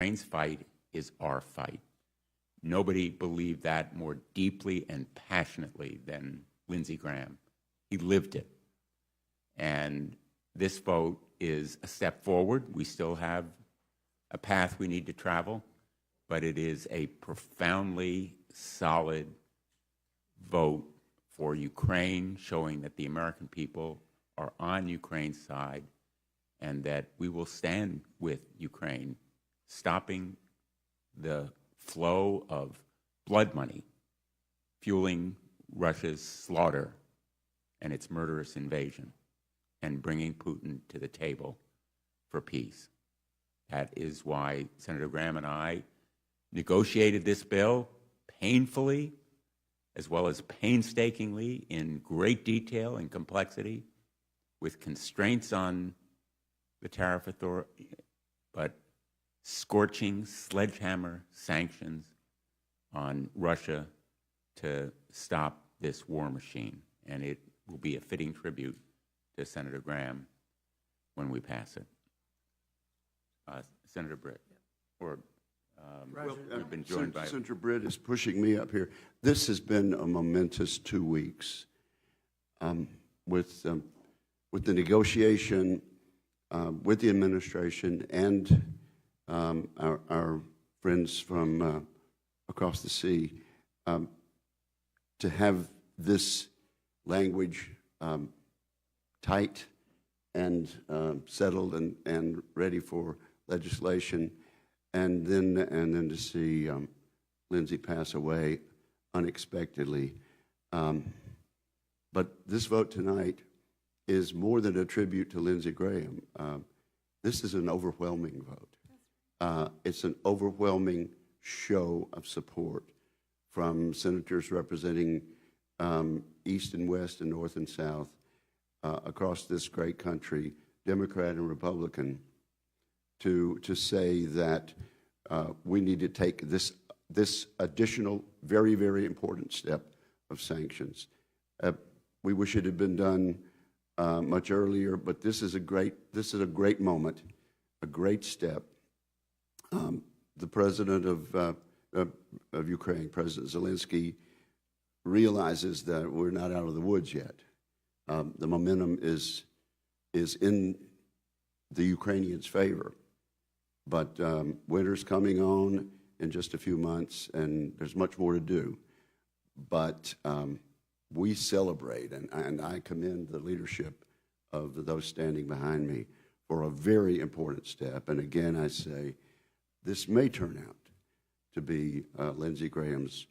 Ukraine's fight is our fight. Nobody believed that more deeply and passionately than Lindsey Graham. He lived it. And this vote is a step forward. We still have a path we need to travel, but it is a profoundly solid vote for Ukraine, showing that the American people are on Ukraine's side and that we will stand with Ukraine, stopping the flow of blood money, fueling Russia's slaughter and its murderous invasion, and bringing Putin to the table for peace. That is why Senator Graham and I negotiated this bill painfully, as well as painstakingly, in great detail and complexity, with constraints on the tariff authority, but scorching sledgehammer sanctions on Russia to stop this war machine. And it will be a fitting tribute to Senator Graham when we pass it. Senator Britt, or we've been joined by Senator Britt is pushing me up here. This has been a momentous 2 weeks with the negotiation with the administration and our friends from across the sea, to have this language tight and settled and ready for legislation, and then to see Lindsey pass away unexpectedly. But this vote tonight is more than a tribute to Lindsey Graham. This is an overwhelming vote. It's an overwhelming show of support from senators representing East and West and North and South across this great country, Democrat and Republican, to say that we need to take this additional, very, very important step of sanctions. We wish it had been done much earlier, but this is a great moment, a great step. The president of Ukraine, President Zelensky, realizes that we're not out of the woods yet. The momentum is in the Ukrainians' favor, but winter's coming on in just a few months, and there's much more to do. But we celebrate, and I commend the leadership of those standing behind me for a very important step. And again, I say, this may turn out to be Lindsey Graham's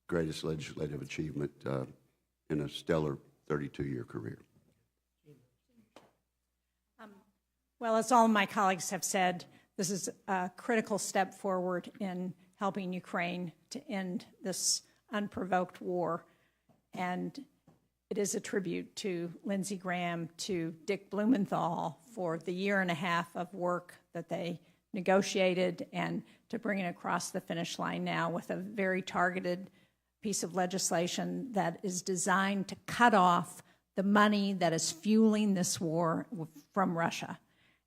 greatest legislative achievement in a stellar 32-year career. Well, as all my colleagues have said, this is a critical step forward in helping Ukraine to end this unprovoked war. And it is a tribute to Lindsey Graham, to Dick Blumenthal for the year and a half of work that they negotiated, and to bring it across the finish line now with a very targeted piece of legislation that is designed to cut off the money that is fueling this war from Russia.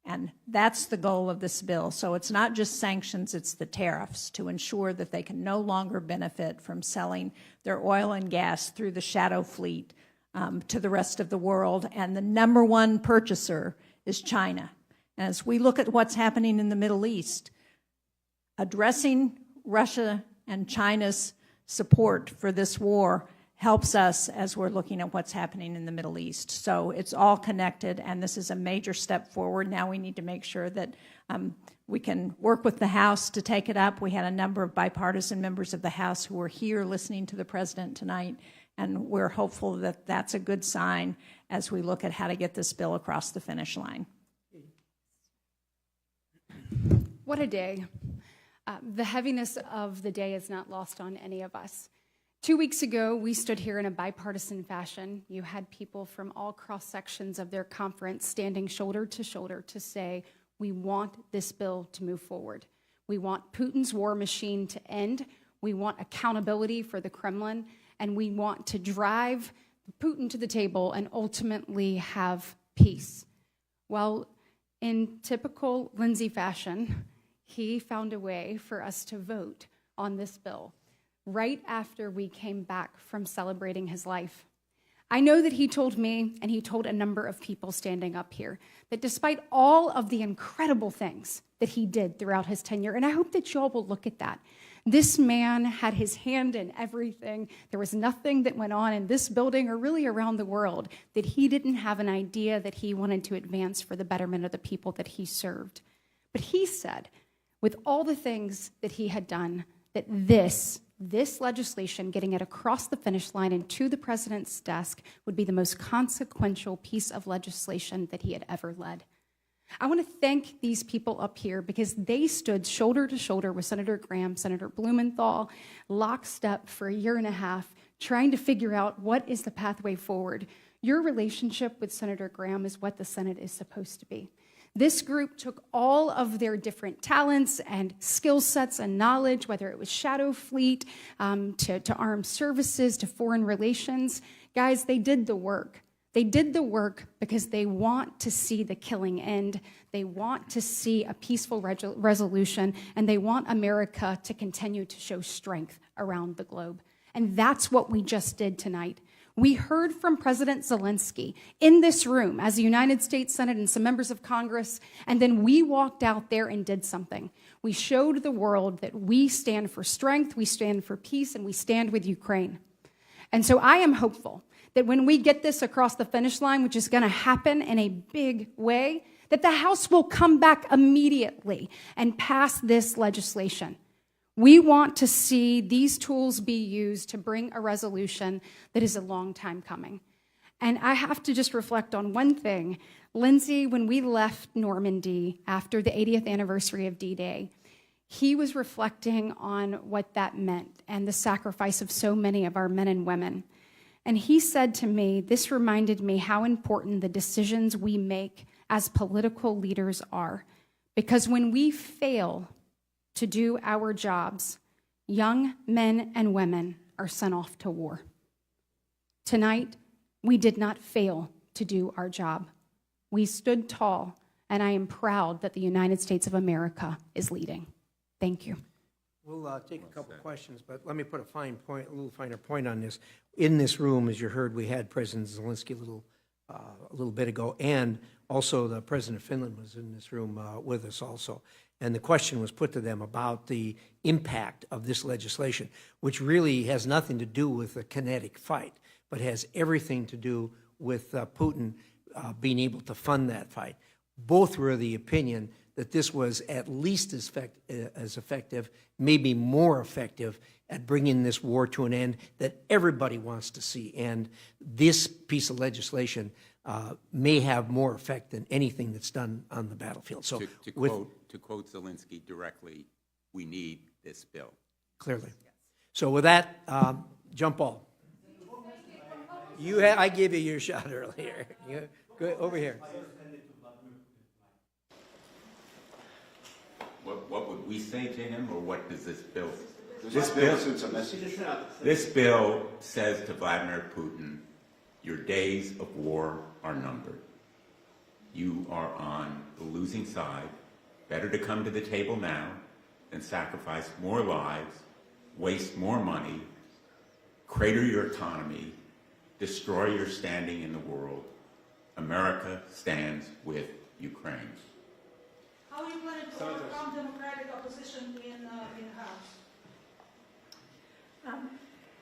And that's the goal of this bill. So it's not just sanctions, it's the tariffs, to ensure that they can no longer benefit from selling their oil and gas through the shadow fleet to the rest of the world. And the number one purchaser is China. And as we look at what's happening in the Middle East, addressing Russia and China's support for this war helps us as we're looking at what's happening in the Middle East. So it's all connected, and this is a major step forward. Now we need to make sure that we can work with the House to take it up. We had a number of bipartisan members of the House who were here listening to the President tonight, and we're hopeful that that's a good sign as we look at how to get this bill across the finish line. What a day. The heaviness of the day is not lost on any of us. 2 weeks ago, we stood here in a bipartisan fashion. You had people from all cross-sections of their conference standing shoulder to shoulder to say, we want this bill to move forward. We want Putin's war machine to end. We want accountability for the Kremlin, and we want to drive Putin to the table and ultimately have peace. Well, in typical Lindsey fashion, he found a way for us to vote on this bill right after we came back from celebrating his life. I know that he told me, and he told a number of people standing up here, that despite all of the incredible things that he did throughout his tenure, and I hope that y'all will look at that, this man had his hand in everything. There was nothing that went on in this building or really around the world that he didn't have an idea that he wanted to advance for the betterment of the people that he served. But he said, with all the things that he had done, that this legislation, getting it across the finish line and to the president's desk, would be the most consequential piece of legislation that he had ever led. I want to thank these people up here because they stood shoulder to shoulder with Senator Graham, Senator Blumenthal, lockstep for a year and a half, trying to figure out what is the pathway forward. Your relationship with Senator Graham is what the Senate is supposed to be. This group took all of their different talents and skill sets and knowledge, whether it was Shadow Fleet, to armed services, to foreign relations. Guys, they did the work. They did the work because they want to see the killing end. They want to see a peaceful resolution, and they want America to continue to show strength around the globe. And that's what we just did tonight. We heard from President Zelensky in this room as the United States Senate and some members of Congress, and then we walked out there and did something. We showed the world that we stand for strength, we stand for peace, and we stand with Ukraine. And so I am hopeful that when we get this across the finish line, which is going to happen in a big way, that the House will come back immediately and pass this legislation. We want to see these tools be used to bring a resolution that is a long time coming. And I have to just reflect on one thing. Lindsey, when we left Normandy after the 80th anniversary of D-Day, he was reflecting on what that meant and the sacrifice of so many of our men and women. And he said to me, this reminded me how important the decisions we make as political leaders are. Because when we fail to do our jobs, young men and women are sent off to war. Tonight, we did not fail to do our job. We stood tall, and I am proud that the United States of America is leading. Thank you. We'll take a couple questions, but let me put a little finer point on this. In this room, as you heard, we had President Zelensky a little bit ago, and also the President of Finland was in this room with us also. And the question was put to them about the impact of this legislation, which really has nothing to do with a kinetic fight, but has everything to do with Putin being able to fund that fight. Both were of the opinion that this was at least as effective, maybe more effective at bringing this war to an end that everybody wants to see. And this piece of legislation may have more effect than anything that's done on the battlefield. So to quote Zelensky directly, we need this bill. Clearly. So with that, John Paul. I gave you your shot earlier. Go over here. What would we say to him, or what does this bill? This bill sends a message. This bill says to Vladimir Putin, your days of war are numbered. You are on the losing side. Better to come to the table now than sacrifice more lives, waste more money, crater your economy, destroy your standing in the world. America stands with Ukraine. How are you planning to overcome Democratic opposition in the House?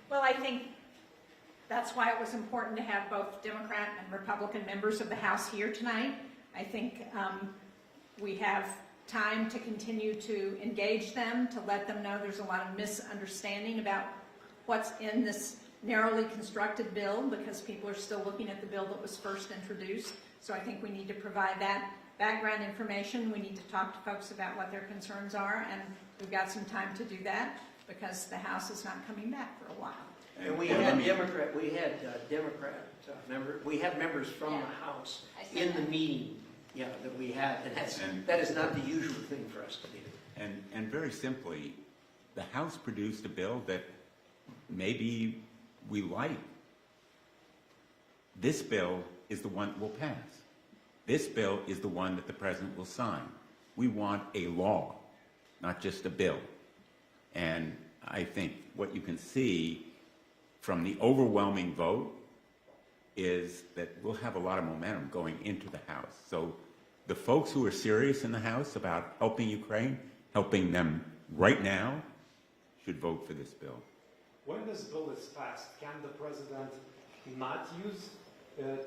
Well, I think that's why it was important to have both Democrat and Republican members of the House here tonight. I think we have time to continue to engage them, to let them know there's a lot of misunderstanding about what's in this narrowly constructed bill, because people are still looking at the bill that was first introduced. So I think we need to provide that background information. We need to talk to folks about what their concerns are, and we've got some time to do that because the House is not coming back for a while. And we had members from the House in the meeting, that we had, and that is not the usual thing for us to do. And very simply, the House produced a bill that maybe we like. This bill is the one that will pass. This bill is the one that the president will sign. We want a law. not just a bill. And I think what you can see from the overwhelming vote is that we'll have a lot of momentum going into the House. So the folks who are serious in the House about helping Ukraine, helping them right now, should vote for this bill. When this bill is passed, can the president not use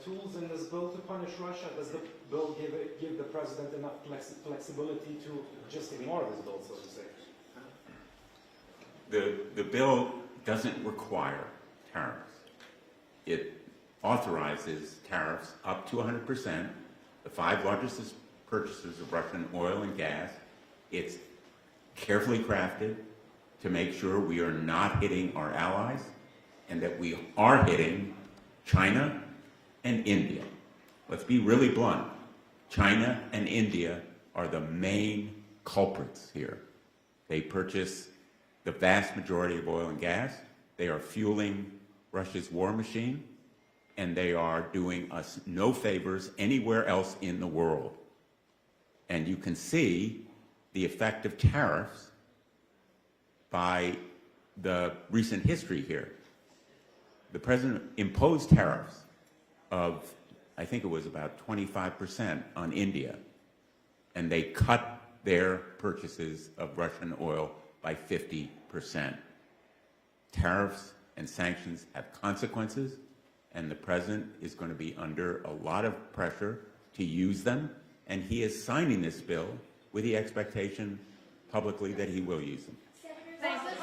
tools in this bill to punish Russia? Does the bill give the president enough flexibility to just ignore this bill, so to say? The bill doesn't require tariffs. It authorizes tariffs up to 100%, the 5 largest purchasers of Russian oil and gas. It's carefully crafted to make sure we are not hitting our allies and that we are hitting China and India. Let's be really blunt. China and India are the main culprits here. They purchase the vast majority of oil and gas. They are fueling Russia's war machine, and they are doing us no favors anywhere else in the world. And you can see the effect of tariffs by the recent history here. The president imposed tariffs of, I think it was about 25% on India, and they cut their purchases of Russian oil by 50%. Tariffs and sanctions have consequences, and the president is going to be under a lot of pressure to use them, and he is signing this bill with the expectation publicly that he will use them. Thank you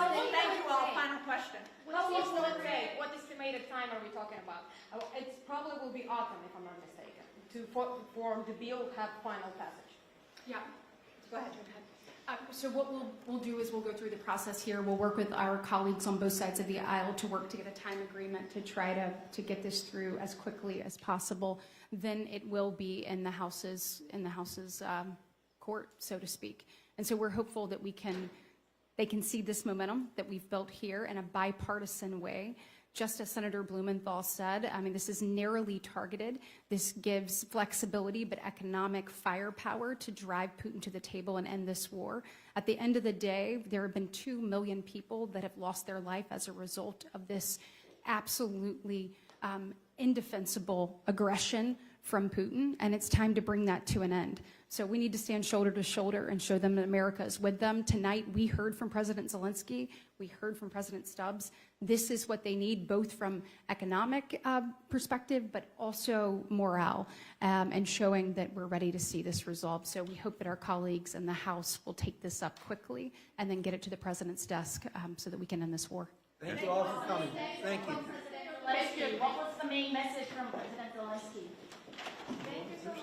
all. Final question. How long will it take? What estimated time are we talking about? It probably will be autumn, if I'm not mistaken, for the bill to have final passage. Yeah. Go ahead. So what we'll do is we'll go through the process here. We'll work with our colleagues on both sides of the aisle to work to get a time agreement to try to get this through as quickly as possible. Then it will be in the House's court, so to speak. And so we're hopeful that they can see this momentum that we've built here in a bipartisan way. Just as Senator Blumenthal said, I mean, this is narrowly targeted. This gives flexibility, but economic firepower to drive Putin to the table and end this war. At the end of the day, there have been 2 million people that have lost their life as a result of this absolutely indefensible aggression from Putin, and it's time to bring that to an end. So we need to stand shoulder to shoulder and show them that America is with them. Tonight, we heard from President Zelensky, we heard from President Stubbs. This is what they need, both from economic perspective, but also morale, and showing that we're ready to see this resolved. So we hope that our colleagues in the House will take this up quickly and then get it to the President's desk so that we can end this war. Thank you all for coming. Thank you. What was the main message from President Zelensky? Thank you so much.